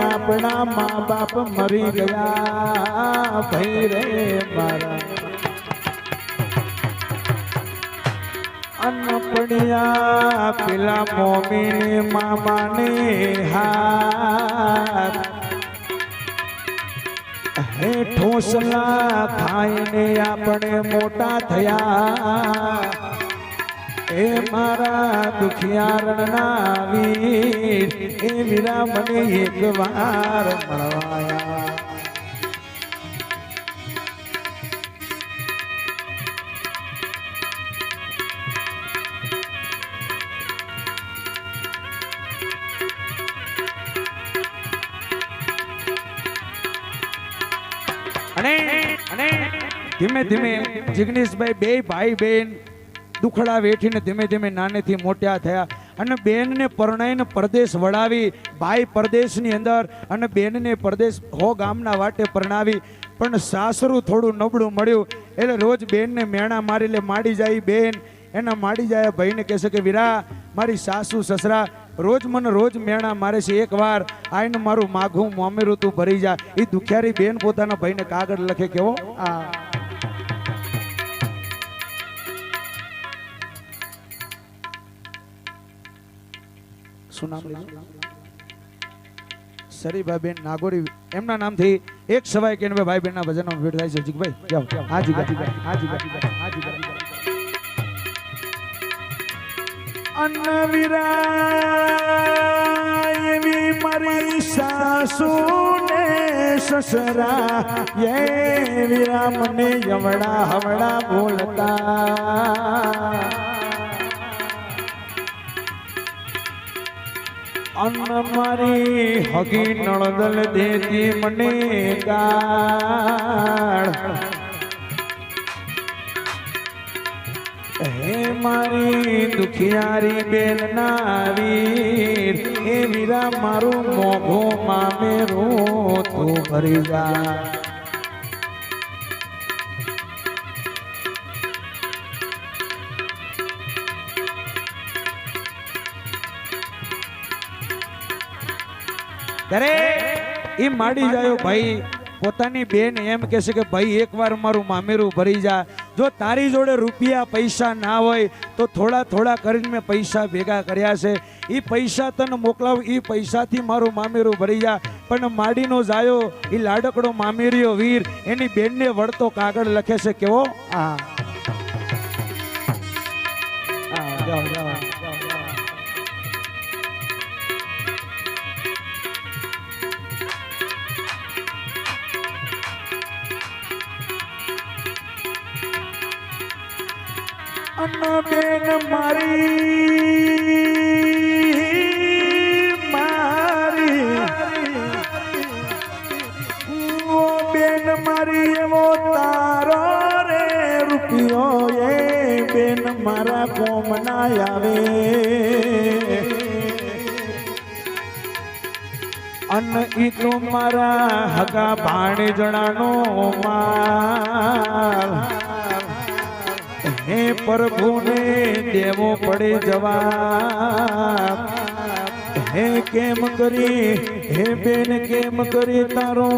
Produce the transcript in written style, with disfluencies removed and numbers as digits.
આપણા મા બાપ મરી ગયા ભાઈ રે મારા અન્નપણિયા પેલા મોમીને મામાને હાથ હે ઠોસલા ખાઈને આપણે મોટા થયા એ મારા દુખિયારણના વીર એ વીરા મને એક વાર મળવાયા અને ધીમે ધીમે જિગ્નેશભાઈ બે ભાઈ બેન દુખડા વેઠીને ધીમે ધીમે નાનેથી મોટા થયા અને બેનને પરણાઈને પરદેશ વડાવી ભાઈ પરદેશની અંદર અને બેનને પરદેશ હો ગામના વાટે પરણાવી પણ સાસરું થોડું નબળું મળ્યું એટલે રોજ બેનને મેણા મારી લે માડી જાય બેન એના માડી જાય ભાઈને કહેશે કે વીરા મારી સાસુ સસરા રોજ મને રોજ મેણા મારે છે એકવાર આઈને મારું માઘું મોમેરું તું ભરી જા એ દુખિયારી બેન પોતાના ભાઈને કાગળ લખે કેવો આ શું નામ લીધું સરીભાબેન નાગોરી એમના નામથી એક સવાય કે ભાઈ બહેનના ભજનનો ભેટ થાય છે જીગભાઈ જાઓ હાજી અન્નવીરા એવી મારી સાસુ ને સસરા એ વીરા મને યમડા હવડા બોલતા અન્ન મારી હગી નળદલ દેતી મને ગાળ હે મારી દુખિયારી બેન ના વીર એ વીરા મારું મોઘો મામેરું તું ભરી જા ત્યારે એ માડી જાયો ભાઈ પોતાની બેન એમ કહેશે કે ભાઈ એકવાર મારું મામેરું ભરી જા જો તારી જોડે રૂપિયા પૈસા ના હોય તો થોડા થોડા કરીને મેં પૈસા ભેગા કર્યા છે એ પૈસા તને મોકલાવ એ પૈસાથી મારું મામેરું ભરી જા પણ માડીનો જાયો એ લાડકડો મામેરીયો વીર એની બેનને વળતો કાગળ લખે છે કેવો આ જાઓ જાઓ બેન મારી બેન મારી એવો તારો રે રૂપિયો એ બેન મારા કોમ ના આવે અન ઈ તો મારા હગા ભાણે જણાનો માલ હે પ્રભુને દેવો પડે જવાબ હે કેમ કરી હે બેન કેમ કરી તારો